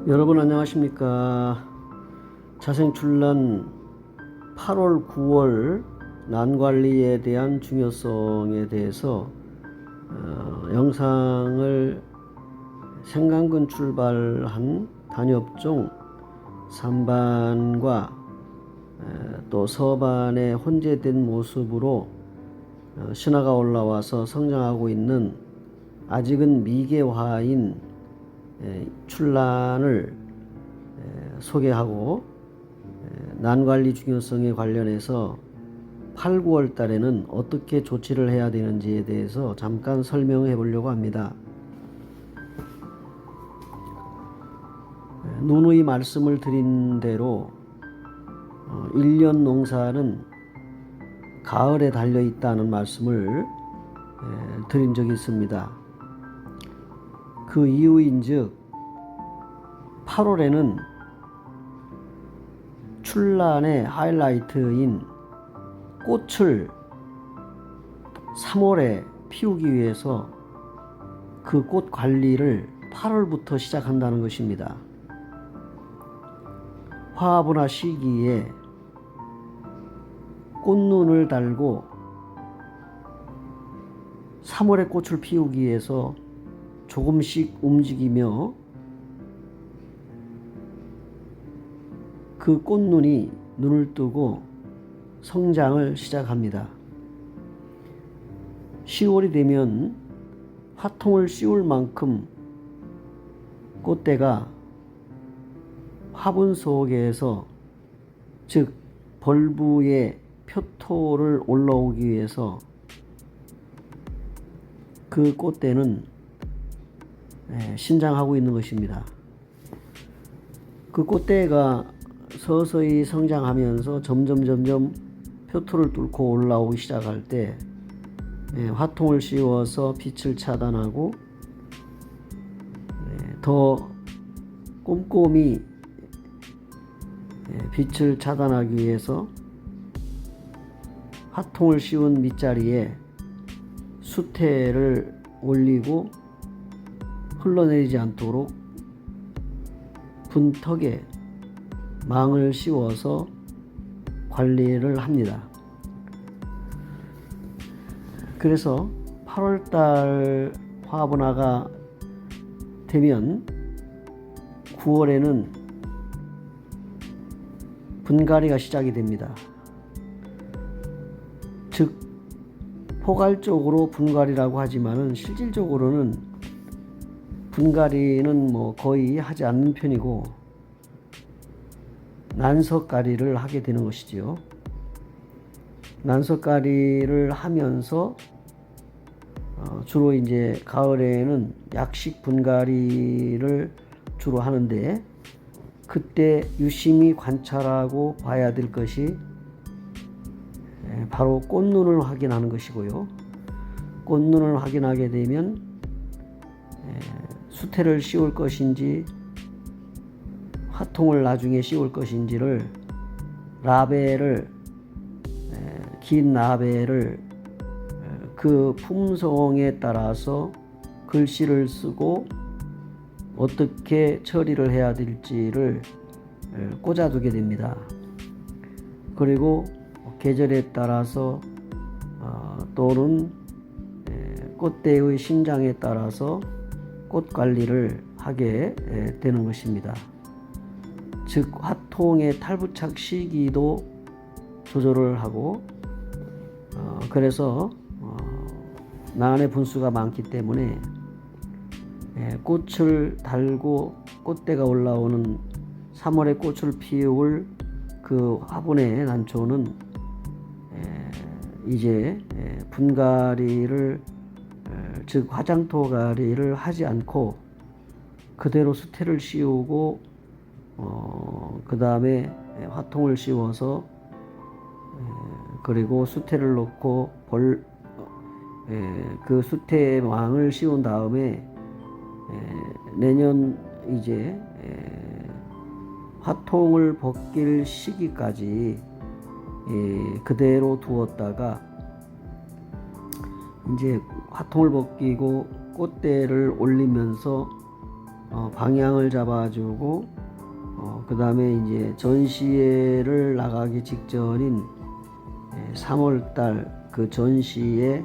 여러분 안녕하십니까. 자생출란 8월 9월 난관리에 대한 중요성에 대해서 영상을 생강근 출발한 단엽종 3반과 또 서반의 혼재된 모습으로 신화가 올라와서 성장하고 있는 아직은 미개화인 출란을 소개하고 난관리 중요성에 관련해서 8, 9월 달에는 어떻게 조치를 해야 되는지에 대해서 잠깐 설명해 보려고 합니다. 누누이 말씀을 드린 대로 1년 농사는 가을에 달려 있다는 말씀을 드린 적이 있습니다. 그 이유인즉 8월에는 출란의 하이라이트인 꽃을 3월에 피우기 위해서 그 꽃 관리를 8월부터 시작한다는 것입니다. 화분화 시기에 꽃눈을 달고 3월에 꽃을 피우기 위해서 조금씩 움직이며 그 꽃눈이 눈을 뜨고 성장을 시작합니다. 10월이 되면 화통을 씌울 만큼 꽃대가 화분 속에서, 즉 벌브의 표토를 올라오기 위해서 그 꽃대는 신장하고 있는 것입니다. 그 꽃대가 서서히 성장하면서 점점 표토를 뚫고 올라오기 시작할 때 화통을 씌워서 빛을 차단하고 더 꼼꼼히 빛을 차단하기 위해서 화통을 씌운 밑자리에 수태를 올리고 흘러내리지 않도록 분턱에 망을 씌워서 관리를 합니다. 그래서 8월달 화분화가 되면 9월에는 분갈이가 시작이 됩니다. 즉 포괄적으로 분갈이라고 하지만은 실질적으로는 분갈이는 거의 하지 않는 편이고 난석갈이를 하게 되는 것이지요. 난석갈이를 하면서 주로 이제 가을에는 약식 분갈이를 주로 하는데, 그때 유심히 관찰하고 봐야 될 것이 바로 꽃눈을 확인하는 것이고요. 꽃눈을 확인하게 되면 수태를 씌울 것인지 화통을 나중에 씌울 것인지를 긴 라벨을 그 품성에 따라서 글씨를 쓰고 어떻게 처리를 해야 될지를 꽂아두게 됩니다. 그리고 계절에 따라서 또는 꽃대의 신장에 따라서 꽃 관리를 하게 되는 것입니다. 즉 화통의 탈부착 시기도 조절을 하고 그래서 난의 분수가 많기 때문에 꽃을 달고 꽃대가 올라오는 3월에 꽃을 피울 그 화분의 난초는 이제 분갈이를, 즉 화장토갈이를 하지 않고 그대로 수태를 씌우고 그 다음에 화통을 씌워서 그리고 수태를 놓고 그 수태에 망을 씌운 다음에 내년 이제 화통을 벗길 시기까지 그대로 두었다가 이제 화통을 벗기고 꽃대를 올리면서 방향을 잡아주고 그 다음에 이제 전시회를 나가기 직전인 3월달 그 전시회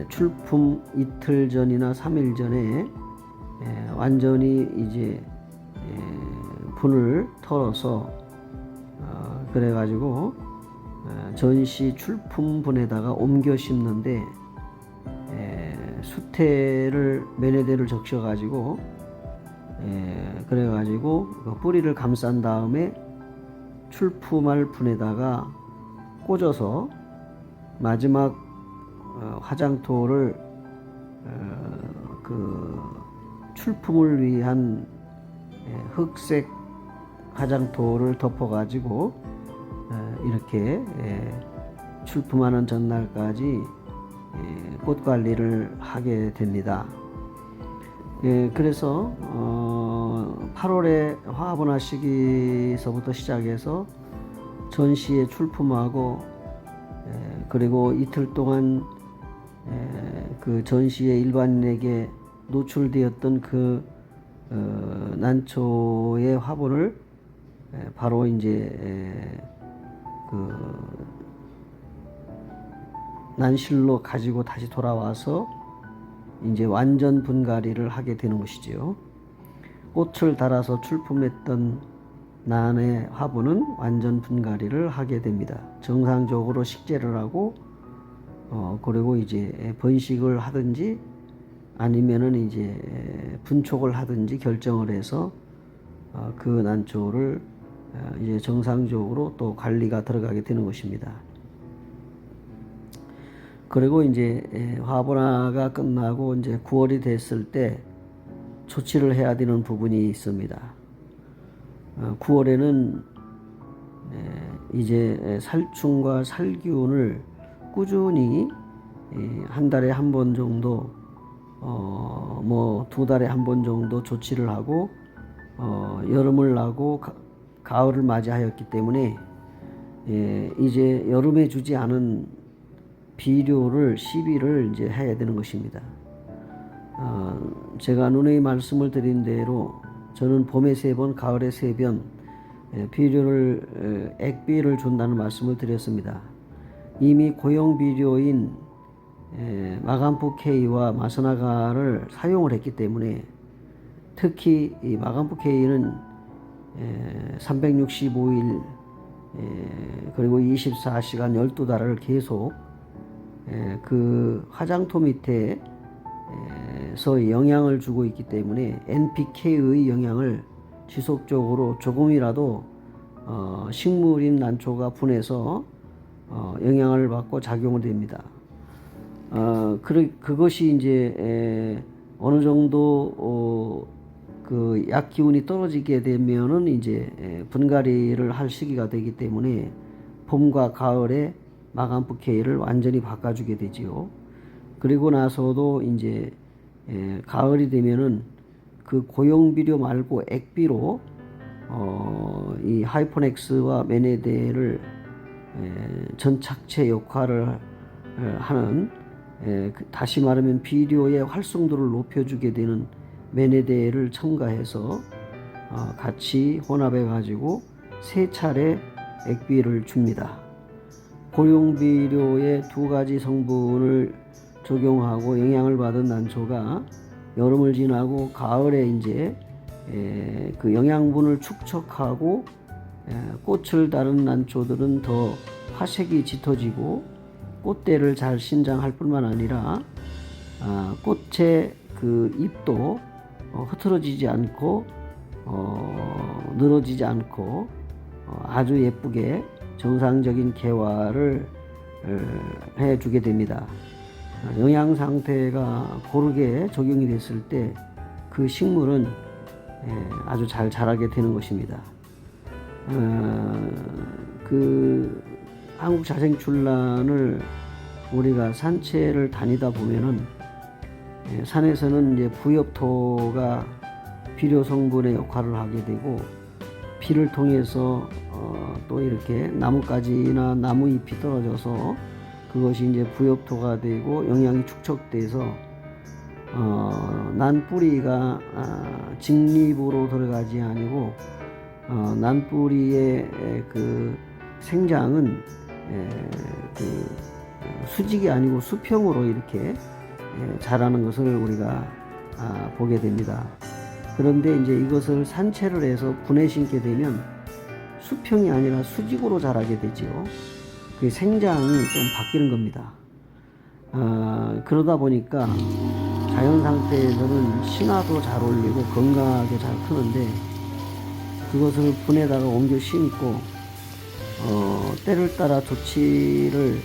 출품 이틀 전이나 3일 전에 완전히 이제 분을 털어서 그래가지고 전시 출품 분에다가 옮겨 심는데 수태를 매네대를 적셔가지고 그래가지고 그 뿌리를 감싼 다음에 출품할 분에다가 꽂아서 마지막 화장토를 그 출품을 위한 흑색 화장토를 덮어가지고 이렇게 출품하는 전날까지 꽃 관리를 하게 됩니다. 그래서 8월에 화분화 시기서부터 시작해서 전시에 출품하고 그리고 이틀 동안 그 전시에 일반인에게 노출되었던 그 난초의 화분을 바로 이제 그 난실로 가지고 다시 돌아와서 이제 완전 분갈이를 하게 되는 것이지요. 꽃을 달아서 출품했던 난의 화분은 완전 분갈이를 하게 됩니다. 정상적으로 식재를 하고 그리고 이제 번식을 하든지 아니면은 이제 분촉을 하든지 결정을 해서 그 난초를 이제 정상적으로 또 관리가 들어가게 되는 것입니다. 그리고 이제 화분화가 끝나고 이제 9월이 됐을 때 조치를 해야 되는 부분이 있습니다. 9월에는 이제 살충과 살균을 꾸준히 한 달에 한 번 정도 뭐 2달에 한 번 정도 조치를 하고 여름을 나고 가을을 맞이하였기 때문에 이제 여름에 주지 않은 비료를 시비를 이제 해야 되는 것입니다. 제가 누누이 말씀을 드린 대로 저는 봄에 3번, 가을에 3번 비료를 액비를 준다는 말씀을 드렸습니다. 이미 고용 비료인 마간프 K와 마스나가를 사용을 했기 때문에 특히 이 마간프 K는 365일 그리고 24시간 12달을 계속 그 화장토 밑에서 영향을 주고 있기 때문에 NPK의 영향을 지속적으로 조금이라도 식물인 난초가 분해서 영향을 받고 작용을 됩니다. 그것이 이제 어느 정도 그 약기운이 떨어지게 되면은 이제 분갈이를 할 시기가 되기 때문에 봄과 가을에 마간프 K를 완전히 바꿔주게 되지요. 그리고 나서도 이제 가을이 되면은 그 고용 비료 말고 액비로 이 하이포넥스와 메네데를 전착체 역할을 하는 다시 말하면 비료의 활성도를 높여주게 되는 메네데를 첨가해서 같이 혼합해 가지고 3차례 액비를 줍니다. 고용 비료의 2가지 성분을 적용하고 영향을 받은 난초가 여름을 지나고 가을에 이제 그 영양분을 축적하고 꽃을 다른 난초들은 더 화색이 짙어지고 꽃대를 잘 신장할 뿐만 아니라 꽃의 그 잎도 흐트러지지 않고 늘어지지 않고 아주 예쁘게 정상적인 개화를 해주게 됩니다. 영양 상태가 고르게 적용이 됐을 때 그 식물은 아주 잘 자라게 되는 것입니다. 그 한국 자생출란을 우리가 산채를 다니다 보면은 산에서는 이제 부엽토가 비료 성분의 역할을 하게 되고 비를 통해서 또 이렇게 나뭇가지나 나무잎이 떨어져서 그것이 이제 부엽토가 되고 영양이 축적돼서 난 뿌리가 직립으로 들어가지 아니고 난 뿌리의 그 생장은 그 수직이 아니고 수평으로 이렇게 자라는 것을 우리가 보게 됩니다. 그런데 이제 이것을 산채를 해서 분해 심게 되면 수평이 아니라 수직으로 자라게 되지요. 그 생장이 좀 바뀌는 겁니다. 그러다 보니까 자연 상태에서는 신화도 잘 올리고 건강하게 잘 크는데, 그것을 분에다가 옮겨 심고 때를 따라 조치를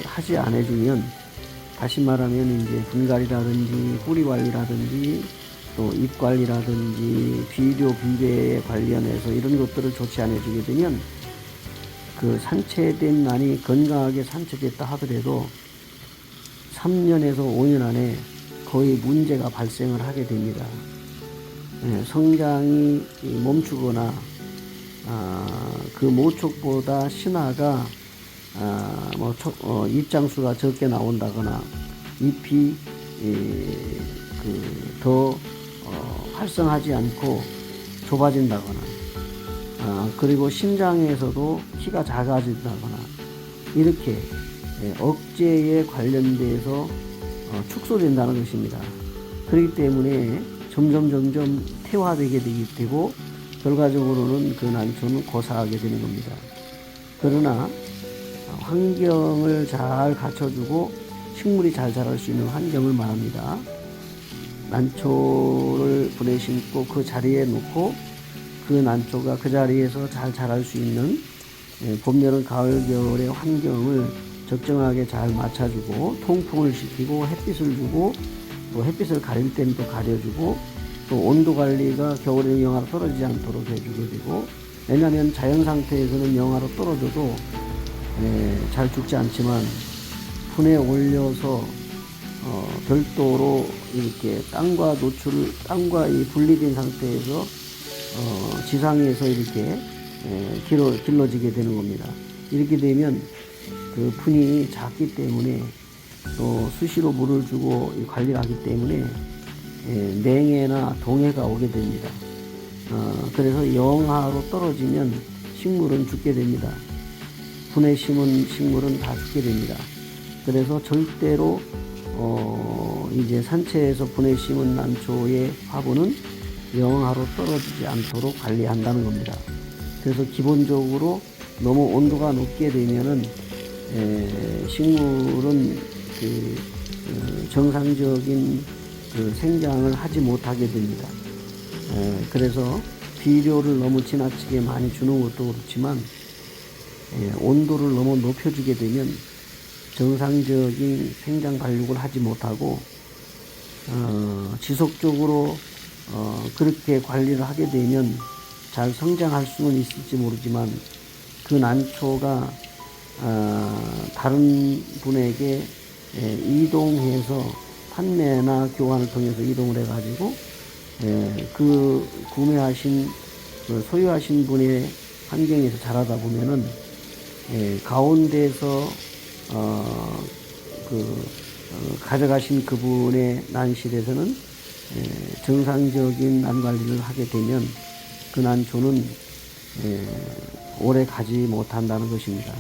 하지 않아주면, 다시 말하면 이제 분갈이라든지 뿌리 관리라든지 또 잎 관리라든지 비료 비배에 관련해서 이런 것들을 조치 안 해주게 되면 그 산채된 난이 건강하게 산채됐다 하더라도 3년에서 5년 안에 거의 문제가 발생을 하게 됩니다. 성장이 멈추거나 그 모촉보다 신화가 잎장수가 적게 나온다거나 잎이 더 활성하지 않고 좁아진다거나 그리고 신장에서도 키가 작아진다거나 이렇게 억제에 관련돼서 축소된다는 것입니다. 그렇기 때문에 점점 퇴화되게 되고 결과적으로는 그 난초는 고사하게 되는 겁니다. 그러나 환경을 잘 갖춰주고 식물이 잘 자랄 수 있는 환경을 말합니다. 난초를 분해 심고 그 자리에 놓고 그 난초가 그 자리에서 잘 자랄 수 있는 봄, 여름, 가을, 겨울의 환경을 적정하게 잘 맞춰주고 통풍을 시키고 햇빛을 주고 또 햇빛을 가릴 때는 또 가려주고 또 온도 관리가 겨울에는 영하로 떨어지지 않도록 해주게 되고, 왜냐하면 자연 상태에서는 영하로 떨어져도 잘 죽지 않지만 분에 올려서 별도로 이렇게 땅과 이 분리된 상태에서 지상에서 이렇게 길러지게 되는 겁니다. 이렇게 되면 그 분이 작기 때문에 또 수시로 물을 주고 관리를 하기 때문에 냉해나 동해가 오게 됩니다. 그래서 영하로 떨어지면 식물은 죽게 됩니다. 분해 심은 식물은 다 죽게 됩니다. 그래서 절대로 이제 산채에서 분해 심은 난초의 화분은 영하로 떨어지지 않도록 관리한다는 겁니다. 그래서 기본적으로 너무 온도가 높게 되면은 식물은 정상적인 그 생장을 하지 못하게 됩니다. 그래서 비료를 너무 지나치게 많이 주는 것도 그렇지만 온도를 너무 높여주게 되면 정상적인 생장 발육을 하지 못하고 지속적으로 그렇게 관리를 하게 되면 잘 성장할 수는 있을지 모르지만 그 난초가 다른 분에게 이동해서 판매나 교환을 통해서 이동을 해가지고 그 구매하신 소유하신 분의 환경에서 자라다 보면은 가운데서 가져가신 그분의 난실에서는 정상적인 난 관리를 하게 되면 그 난초는 오래 가지 못한다는 것입니다.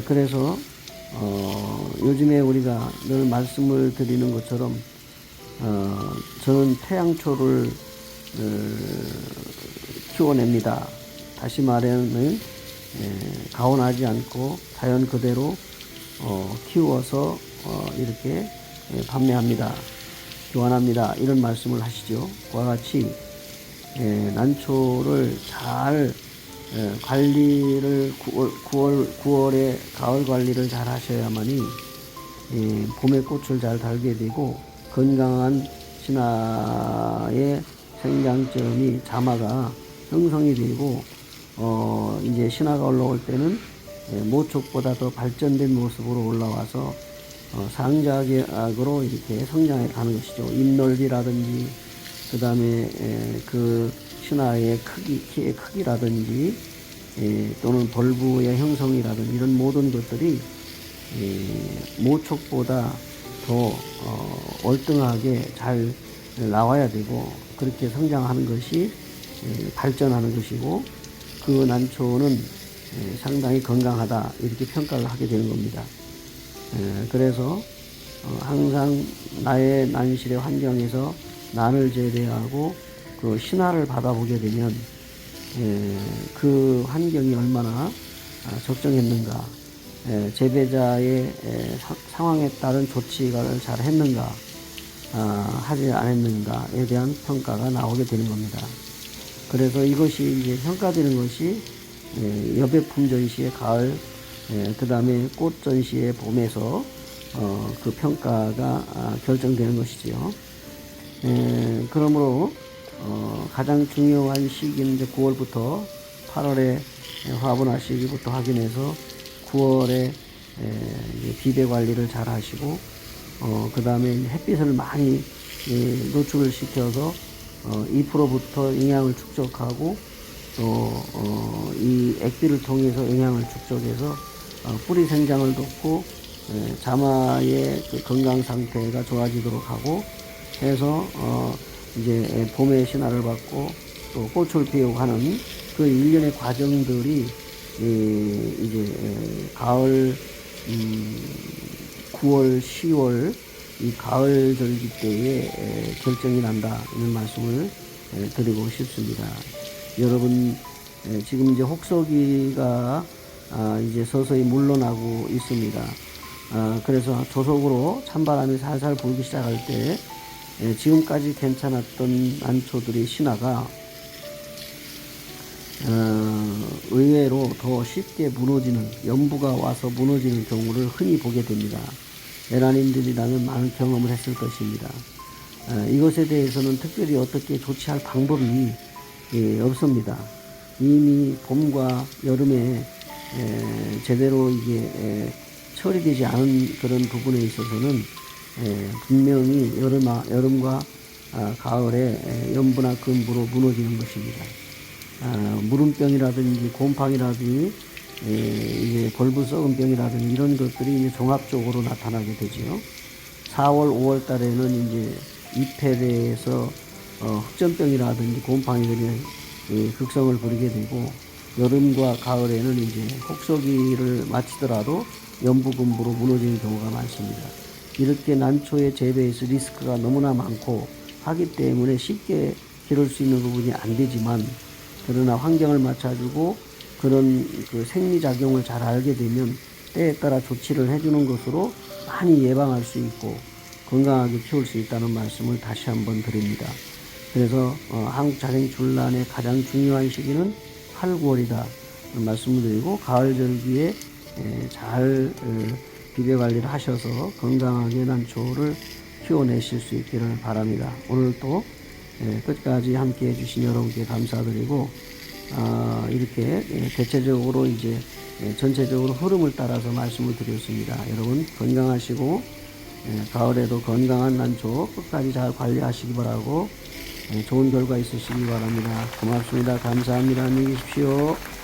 그래서 요즘에 우리가 늘 말씀을 드리는 것처럼 저는 태양초를 키워냅니다. 다시 말하면 가온하지 않고 자연 그대로 키워서 이렇게 판매합니다. 교환합니다. 이런 말씀을 하시죠. 그와 같이 난초를 잘 관리를 9월에 가을 관리를 잘 하셔야만이 봄에 꽃을 잘 달게 되고 건강한 신화의 생장점이 자마가 형성이 되고 이제 신화가 올라올 때는 모촉보다 더 발전된 모습으로 올라와서 상작으로 이렇게 성장해 가는 것이죠. 잎 넓이라든지 그 다음에 그 신화의 키의 크기라든지 또는 벌브의 형성이라든지 이런 모든 것들이 모촉보다 더 월등하게 잘 나와야 되고 그렇게 성장하는 것이 발전하는 것이고 그 난초는 상당히 건강하다 이렇게 평가를 하게 되는 겁니다. 그래서 항상 나의 난실의 환경에서 난을 제외하고 그 신화를 받아보게 되면 그 환경이 얼마나 적정했는가, 재배자의 상황에 따른 조치를 잘 했는가, 하지 않았는가에 대한 평가가 나오게 되는 겁니다. 그래서 이것이 이제 평가되는 것이 여배품 전시의 가을, 그 다음에 꽃 전시의 봄에서 그 평가가 결정되는 것이지요. 그러므로 가장 중요한 시기는 이제 9월부터 8월에 화분화 시기부터 확인해서 9월에 비대 관리를 잘 하시고 그 다음에 햇빛을 많이 노출을 시켜서 2%부터 영양을 축적하고 또 이 액비를 통해서 영양을 축적해서 뿌리 생장을 돕고 자마의 그 건강 상태가 좋아지도록 하고 해서 이제 봄에 신화를 받고 또 꽃을 피우고 하는 그 일련의 과정들이 이제 가을 9월, 10월 이 가을 절기 때에 결정이 난다 이런 말씀을 드리고 싶습니다. 여러분 지금 이제 혹서기가 이제 서서히 물러나고 있습니다. 그래서 조속으로 찬바람이 살살 불기 시작할 때 지금까지 괜찮았던 난초들이 신화가 의외로 더 쉽게 무너지는, 연부가 와서 무너지는 경우를 흔히 보게 됩니다. 에라님들이라면 많은 경험을 했을 것입니다. 이것에 대해서는 특별히 어떻게 조치할 방법이 없습니다. 이미 봄과 여름에 제대로 이게 처리되지 않은 그런 부분에 있어서는 분명히 여름과 가을에 연부나 근부로 무너지는 것입니다. 무름병이라든지 곰팡이라든지 이제 벌브 썩은 병이라든지 이런 것들이 이제 종합적으로 나타나게 되지요. 4월, 5월 달에는 이제 잎에 흑점병이라든지 곰팡이들이 극성을 부리게 되고 여름과 가을에는 이제 혹서기를 마치더라도 연부근부로 무너지는 경우가 많습니다. 이렇게 난초의 재배에서 리스크가 너무나 많고 하기 때문에 쉽게 기를 수 있는 부분이 안 되지만 그러나 환경을 맞춰주고 그런 그 생리작용을 잘 알게 되면 때에 따라 조치를 해주는 것으로 많이 예방할 수 있고 건강하게 키울 수 있다는 말씀을 다시 한번 드립니다. 그래서 한국 자생출란의 가장 중요한 시기는 8, 9월이다 말씀을 드리고 가을 절기에 잘 비벼관리를 하셔서 건강하게 난초를 키워내실 수 있기를 바랍니다. 오늘도 끝까지 함께 해주신 여러분께 감사드리고 이렇게 대체적으로 이제 전체적으로 흐름을 따라서 말씀을 드렸습니다. 여러분 건강하시고 가을에도 건강한 난초 끝까지 잘 관리하시기 바라고 좋은 결과 있으시기 바랍니다. 고맙습니다. 감사합니다. 안녕히 계십시오.